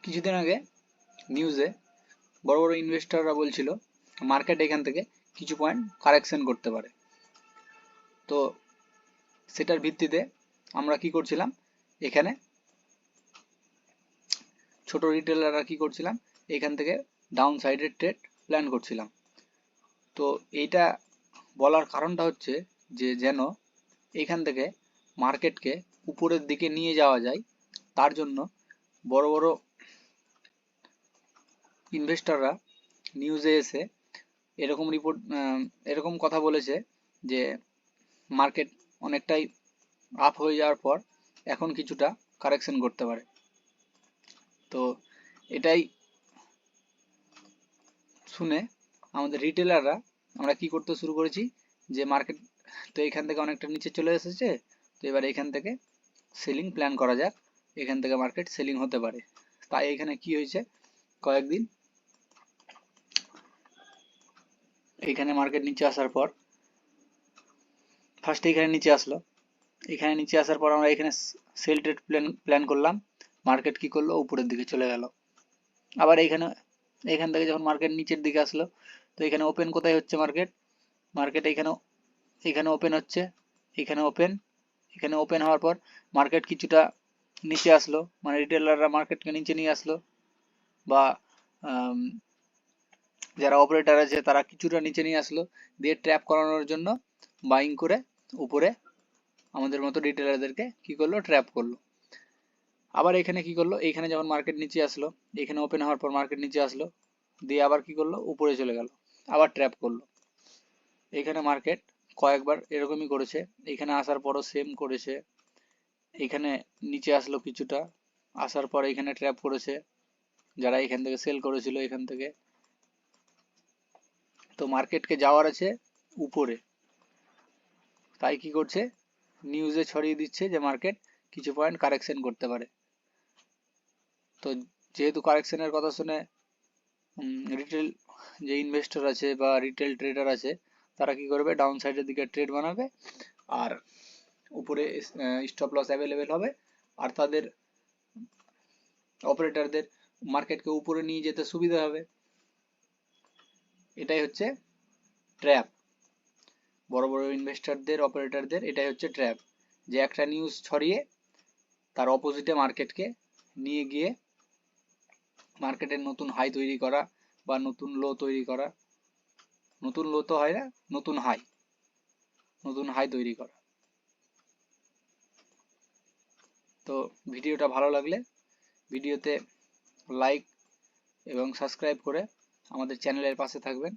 কিছুদিন আগে নিউজে বড় বড় ইনভেস্টররা বলছিল মার্কেট এখান থেকে কিছু পয়েন্ট কারেকশন করতে পারে। তো সেটার ভিত্তিতে আমরা কি করছিলাম, এখানে ছোট রিটেলাররা কি করছিলাম, এখান থেকে ডাউন সাইডের ট্রেড প্ল্যান করছিলাম। তো এইটা বলার কারণটা হচ্ছে যে যেন এখান থেকে মার্কেটকে উপরের দিকে নিয়ে যাওয়া যায়, তার জন্য বড় বড় ইনভেস্টররা নিউজে এসে এরকম এরকম কথা বলেছে যে মার্কেট অনেকটাই আপ হয়ে যাওয়ার পর এখন কিছুটা কারেকশন করতে পারে। তো এটাই শুনে আমাদের রিটেলাররা আমরা কি করতে শুরু করেছি, যে মার্কেট তো এখান থেকে অনেকটা নিচে চলে এসেছে, তো এবার এখান থেকে সেলিং প্ল্যান করা যাক, এখান থেকে মার্কেট সেলিং হতে পারে। তাই এখানে কি হয়েছে, কয়েকদিন এইখানে মার্কেট নিচে আসার পর ফার্স্টে এখানে নিচে আসলো, এখানে নিচে আসার পর আমরা এখানে সেল ট্রেড প্ল্যান করলাম, মার্কেট কি করলো, উপরের দিকে চলে গেল। আবার এখান থেকে যখন মার্কেট নিচের দিকে আসলো, তো এখানে ওপেন কোথায় হচ্ছে, মার্কেট এখানে ওপেন হচ্ছে, এখানে ওপেন হওয়ার পর মার্কেট কিছুটা নিচে আসলো, মানে রিটেলাররা মার্কেটকে নিচে নিয়ে আসলো, বা যারা অপারেটর আছে তারা কিছুটা নিচে নিয়ে আসলো, দিয়ে ট্র্যাপ করানোর জন্য বাইং করে উপরে আমাদের মতো রিটেলারদেরকে কি করলো, ট্র্যাপ করলো। আবার এখানে কি করলো, এখানে যখন মার্কেট নিচে আসলো, এখানে ওপেন হওয়ার পর মার্কেট নিচে আসলো, দিয়ে আবার কি করলো, উপরে চলে গেল, আবার ট্র্যাপ করলো। এখানে মার্কেট কয়েকবার এরকমই করেছে, এখানে আসার পরও সেম করেছে, এখানে নিচে আসলো কিছুটা, আসার পর এখানে ট্র্যাপ করেছে যারা এখান থেকে সেল করেছিল এখান থেকে। তো মার্কেটকে যাওয়ার আছে উপরে, তাই কি করছে, নিউজে ছড়িয়ে দিচ্ছে যে মার্কেট কিছু পয়েন্ট কারেকশন করতে পারে। তো যেহেতু কারেকশনের কথা শুনে রিটেল যে ইনভেস্টর আছে বা রিটেল ট্রেডার আছে, তারা কি করবে, ডাউন সাইডের দিকে ট্রেড বানাবে, আর উপরে স্টপ লস অ্যাভেলেবেল হবে, আর তাদের অপারেটরদের মার্কেটকে উপরে নিয়ে যেতে সুবিধা হবে। এটাই হচ্ছে ট্র্যাপ, বড় বড় ইনভেস্টরদের অপারেটরদের এটাই হচ্ছে ট্র্যাপ, যে একটা নিউজ ছড়িয়ে তার অপোজিটে মার্কেটকে নিয়ে গিয়ে মার্কেটের নতুন হাই তৈরি করা বা নতুন লো তৈরি করা, নতুন লো তো হয় না, নতুন হাই তৈরি করা। তো ভিডিওটা ভালো লাগলে ভিডিওতে লাইক এবং সাবস্ক্রাইব করে আমাদের চ্যানেলের পাশে থাকবেন।